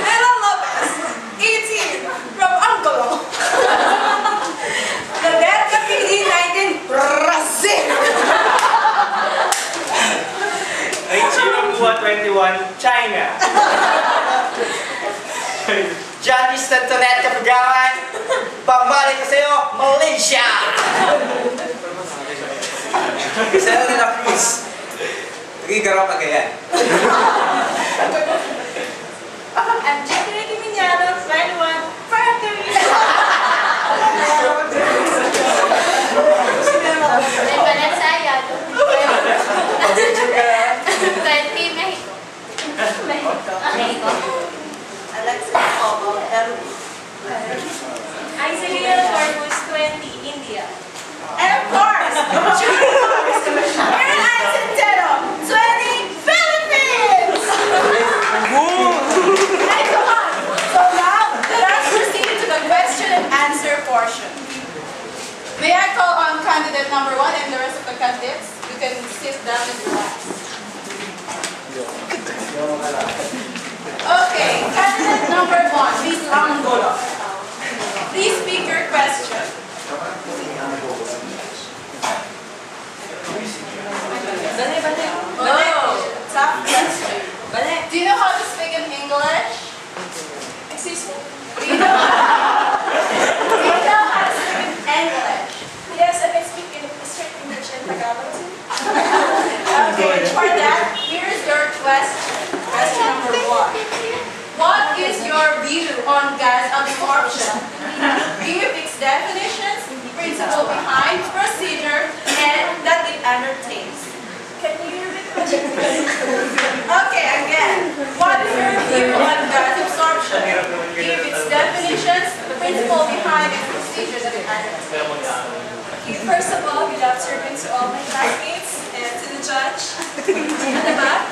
Dela Lopez, 18, from Angolo. Claudette Capili, 19, Brazil. Rei Chino Pua, 21, China. Jeanky Lae Cafugauan, pambalik ko sa'yo, Malaysia! Marcelo de la Cruz, nagigaraw Cagayan. I'm Jeanky Lae Quiminiano, 21, Puerto Rico. I'm Vanessa, Ayado. 20, Mexico. Alexis Jacobo, Aiza Gay Corpuz, 20, India. and of course, Aerell Ann Centeno, 20, Philippines! Hey, come on! So now, let us proceed to the question and answer portion. May I call on candidate number 1 and the rest of the candidates? You can sit down and relax. Okay, candidate number 1, Miss Angolo. Please speak your question. No, tough question. Do you know how to speak in English? Excuse me. Do you know how to speak in English? Yes, I can speak in straight English and Tagalog too. Okay, for that, here's your question. Question number 1. What is your view on gas absorption? Give its definitions, principle behind, procedure, and that it undertakes. Can you repeat the question? Okay, again. What is your view on gas absorption? Give its definitions, principle behind, and procedure that it undertakes. Okay, first of all, good afternoon to all my classmates and to the judge at the back,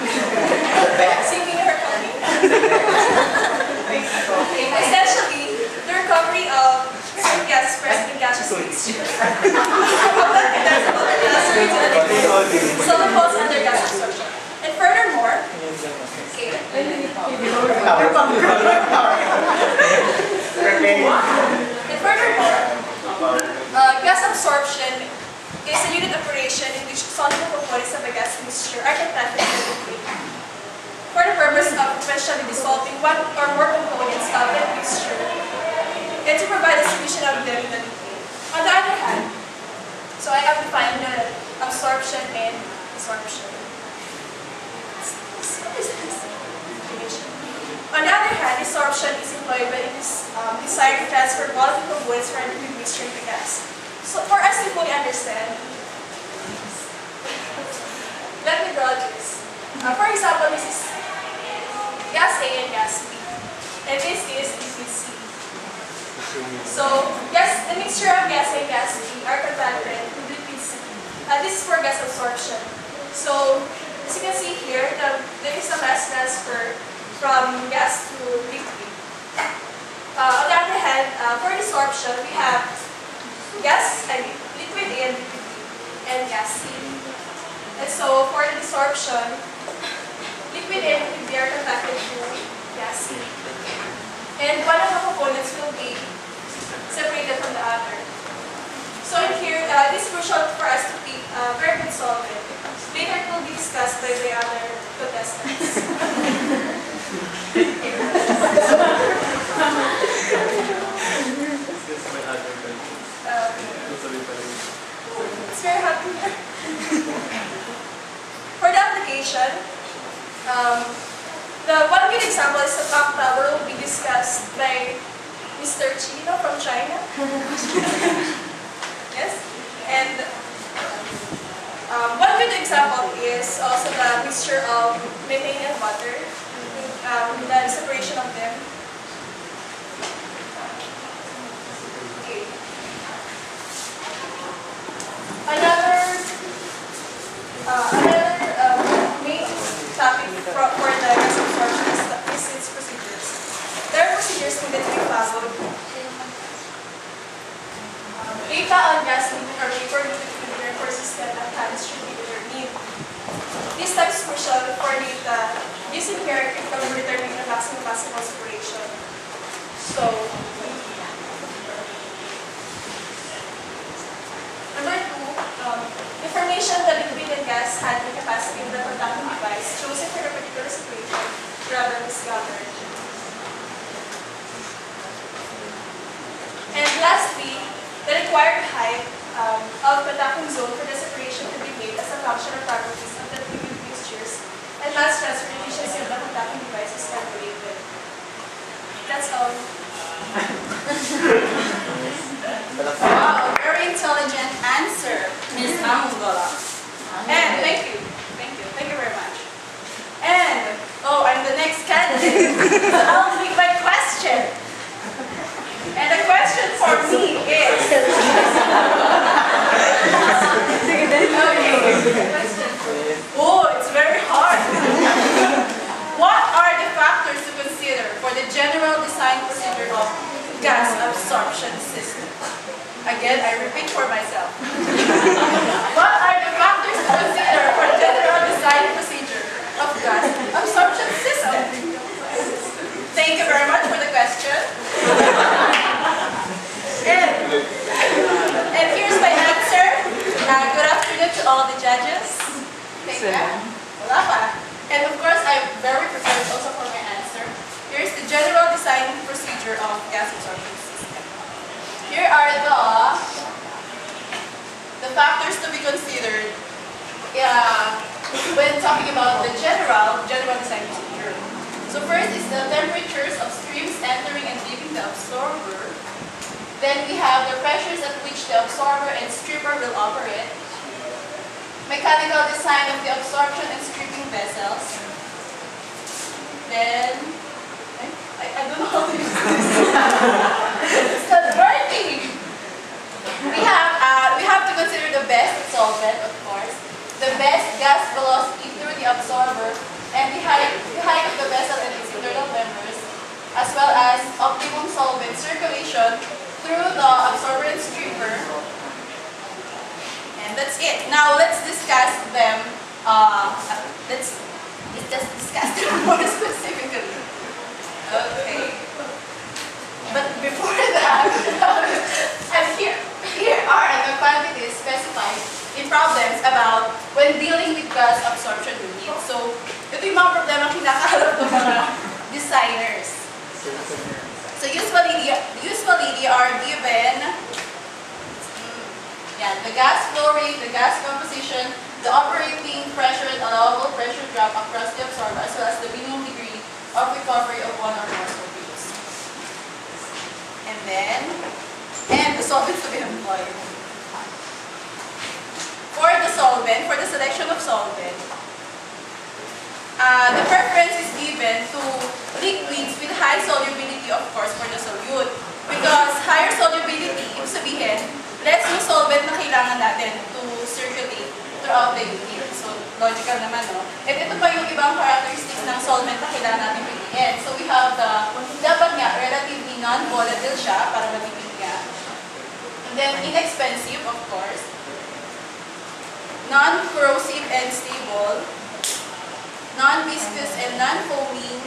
singing her copy. Essentially, the recovery of certain gases present in gaseous mixture. So it falls under gas absorption. And furthermore, gas absorption is a unit operation in which soluble components of a gas mixture are contaminated with liquid for the purpose of eventually dissolving one or more components of that mixture and to provide a solution of them in the liquid. On the other hand, so I have defined the absorption and desorption. On the other hand, desorption is employed when it is desired to transfer volatile components from a liquid mixture into gas. So for us to fully understand, let me draw this. For example, this is gas A and gas B, and this is liquid C. So the mixture of gas A and gas B are contaminated with liquid C. This is for gas absorption. So as you can see here, there is a mass transfer from gas to liquid. On the other hand, for desorption, we have liquid A and liquid B, and gas C. And so for the desorption, liquid A and liquid B are conducted to gas C. And one of the components will be separated from the other. So in here, this is crucial for us to pick a very good solvent. Later it will be discussed by the other contestants. It's very hot in here. For the application, the one good example is the top tower will be discussed by Mr. Chino from China. Yes? And one good example is also the mixture of methane and water, the separation of them. Okay. Another main topic for the gas absorption is its procedures. There are procedures needed to be followed. Data on gas needed are paper needed to be persistent and time distributed or need. This type Yeah? Wala pa. And of course, I'm very prepared also for my answer. Here's the general design procedure of gas absorption system. Here are the factors to be considered when talking about the general design procedure. So first is the temperatures of streams entering and leaving the absorber. Then we have the pressures at which the absorber and stripper will operate. Mechanical design of the absorption and stripping vessels. Then, I don't know how to use this. It's not working. We have to consider the best solvent, of course, the best gas velocity through the absorber, and the height of the vessel and its internal members, as well as optimum solvent circulation through the absorber and stripper. And that's it. Now let's discuss them. Let's just discuss them more specifically. Okay. But before that, and here are the quantities specified in problems about when dealing with gas absorption units. So ito yung mga problema kinakaharap ng mga designers. So usually they are given the gas flow rate, the gas composition, the operating pressure and allowable pressure drop across the absorber, as well as the minimum degree of recovery of one or more solvents. And the solvents to be employed. For the solvent, for the selection of solvent, the preference is given to liquids with high solubility, of course, for the solute. Because higher solubility, ibig sabihin, less yung solvent na kailangan natin to circulate throughout the unit. So, logical naman, no? At ito pa yung ibang characteristics ng solvent na kailangan natin piliin. So, we have dapat nga, relatively non-volatile siya, para matipid nga. And then, inexpensive, of course. Non-corrosive and stable. Non-viscous and non-foaming.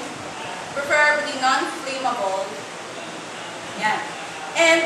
Preferably non-flammable. Yan. And,